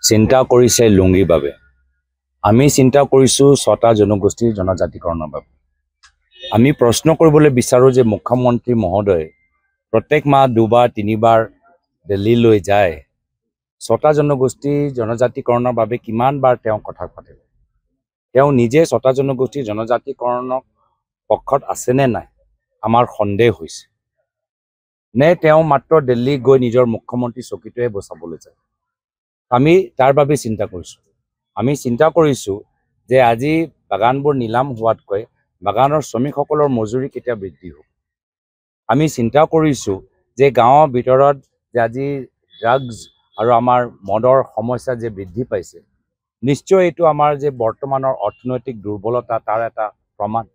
চিন্তা কৰিছে লুংগীৰ বাবে। আমি চিন্তা কৰিছোঁ 6টা জনগোষ্ঠীৰ জনজাতিকৰণৰ বাবে। আমি প্ৰশ্ন কৰিবলৈ বিচাৰোঁ যে মুখ্যমন্ত্ৰী মহোদয় প্ৰত্যেক মাহ 2বাৰ 3বাৰ দিল্লীলৈ যায়। 6টা জনগোষ্ঠীৰ জনজাতিকৰণৰ বাবে কিমানবাৰ তেওঁ কথা পাতে? তেওঁ নিজে 6টা জনগোষ্ঠীৰ জনজাতিকৰণৰ পক্ষত আছেনে নাই আমাৰ সন্দেহ হৈছে। নে তেওঁ মাত্ৰ দিল্লী গৈ নিজৰ মুখ্যমন্ত্ৰী চকীটোৱে বচাবলৈ যায়? আমি তাৰ বাবে চিন্তা কৰিছোঁ। আমি চিন্তা কৰিছোঁ যে আজি বাগানবোৰ নিলাম হোৱাতকৈ বাগানৰ শ্ৰমিকসকলৰ মজুৰি কেতিয়া বৃদ্ধি হ'ব। আমি চিন্তা কৰিছোঁ যে গাঁৱৰ ভিতৰত যে আজি ড্ৰাগছ আৰু আমাৰ মদৰ সমস্যা যে বৃদ্ধি পাইছে, নিশ্চয় এইটো আমাৰ যে বৰ্তমানৰ অৰ্থনৈতিক দুৰ্বলতা তাৰ এটা প্ৰমাণ।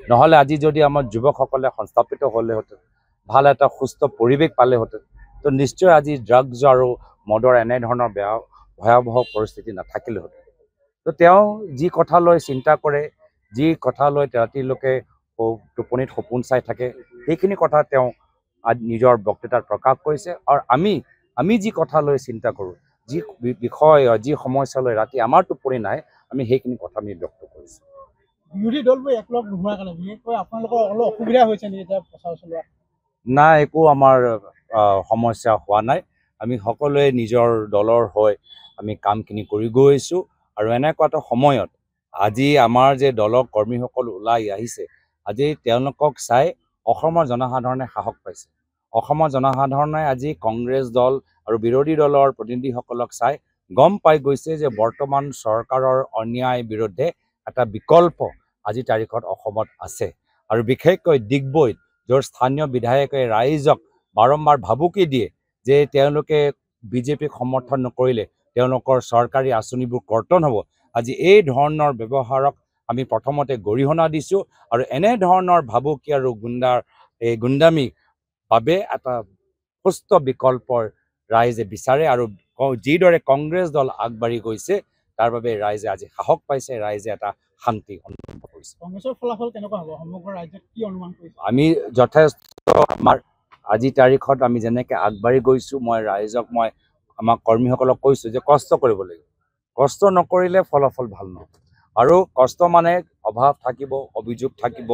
নহ'লে আজি যদি আমাৰ যুৱকসকলে সংস্থাপিত হ'লেহেঁতেন, ভাল এটা সুস্থ পৰিৱেশ পালেহেঁতেন, তো নিশ্চয় আজি ড্ৰাগছ আৰু মদৰ এনেধৰণৰ ভয়াৱহ পৰিস্থিতি নাথাকিলেহেঁতেন। তো তেওঁ যি কথা লৈ চিন্তা কৰে, যি কথা লৈ ৰাতিলৈকে টোপনিত সপোন চাই থাকে, সেইখিনি কথা তেওঁ নিজৰ বক্তৃতাত প্ৰকাশ কৰিছে। আৰু আমি যি কথা লৈ চিন্তা কৰোঁ, যি বিষয় যি সমস্যা লৈ ৰাতি আমাৰ টোপনি নাই, আমি সেইখিনি কথা আমি ব্যক্ত কৰিছোঁ। বিৰোধী দলবোৰ একলগ নোহোৱাৰ কাৰণে বিশেষকৈ আপোনালোকৰ অলপ অসুবিধা হৈছে নেকি এতিয়া প্ৰচাৰ চলোৱা? নাই, একো আমাৰ সমস্যা হোৱা নাই। আমি সকলোৱে নিজৰ দলৰ হৈ আমি কামখিনি কৰি গৈ আছোঁ। আৰু এনেকুৱা এটা সময়ত আজি আমাৰ যে দলৰ কৰ্মীসকল ওলাই আহিছে, আজি তেওঁলোকক চাই অসমৰ জনসাধাৰণে সাহস পাইছে। অসমৰ জনসাধাৰণে আজি কংগ্ৰেছ দল আৰু বিৰোধী দলৰ প্ৰতিনিধিসকলক চাই গম পাই গৈছে যে বৰ্তমান চৰকাৰৰ অন্যায়ৰ বিৰুদ্ধে এটা বিকল্প আজিৰ তাৰিখত অসমত আছে। আৰু বিশেষকৈ ডিগবৈত য'ৰ স্থানীয় বিধায়কে ৰাইজক বাৰম্বাৰ ভাবুকি দিয়ে যে তেওঁলোকে বিজেপিক সমৰ্থন নকৰিলে তেওঁলোকৰ চৰকাৰী আঁচনিবোৰ কৰ্তন হ'ব। আজি এই ধৰণৰ ব্যৱহাৰক আমি প্ৰথমতে গৰিহণা দিছোঁ। আৰু এনেধৰণৰ ভাবুকি আৰু গুণ্ডামী বাবে এটা সুস্থ বিকল্পৰ ৰাইজে বিচাৰে। আৰু যিদৰে কংগ্ৰেছ দল আগবাঢ়ি গৈছে তাৰ বাবে ৰাইজে আজি সাহস পাইছে, ৰাইজে এটা শান্তি অনুভৱ কৰিছে। কংগ্ৰেছৰ ফলাফল কেনেকুৱা হ'ব সমগ্ৰ ৰাজ্যত কি অনুমান কৰিছে? আমি যথেষ্ট আমাৰ আজিৰ তাৰিখত আমি যেনেকৈ আগবাঢ়ি গৈছোঁ, মই ৰাইজক আমাৰ কৰ্মীসকলক কৈছোঁ যে কষ্ট কৰিব লাগিব। কষ্ট নকৰিলে ফলাফল ভাল নহয়। আৰু কষ্ট মানে অভাৱ থাকিব, অভিযোগ থাকিব।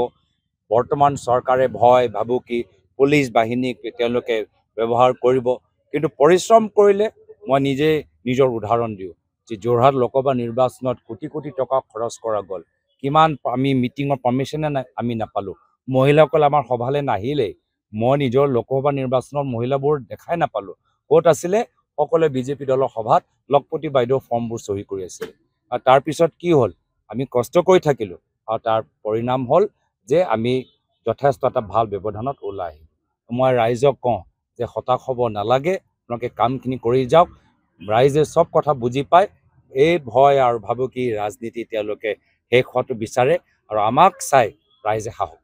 বৰ্তমান চৰকাৰে ভয় ভাবুকি পুলিচ বাহিনীক তেওঁলোকে ব্যৱহাৰ কৰিব, কিন্তু পৰিশ্ৰম কৰিলে মই নিজে নিজৰ উদাহৰণ দিওঁ যে যোৰহাট লোকসভা নিৰ্বাচনত কোটি কোটি টকা খৰচ কৰা গ'ল। কিমান আমি মিটিঙৰ পাৰ্মিশ্যনে আমি নাপালোঁ। মহিলাসকল আমাৰ সভালৈ নাহিলেই। মই নিজৰ লোকসভা নিৰ্বাচনত মহিলাবোৰ দেখাই নাপালোঁ। ক'ত আছিলে? সকলোৱে বিজেপি দলৰ সভাত লখপতি বাইদেউ ফৰ্মবোৰ চহী কৰি আছিলে। আৰু তাৰপিছত কি হ'ল? আমি কষ্ট কৰি থাকিলোঁ আৰু তাৰ পৰিণাম হ'ল যে আমি যথেষ্ট এটা ভাল ব্যৱধানত ওলাই আহিলোঁ। মই ৰাইজক কওঁ যে হতাশ হ'ব নালাগে, আপোনালোকে কামখিনি কৰি যাওক। ৰাইজে চব কথা বুজি পায়। এই ভয় আৰু ভাবুকি ৰাজনীতি তেওঁলোকে শেষ হোৱাটো বিচাৰে আৰু আমাক চাই ৰাইজে সাহস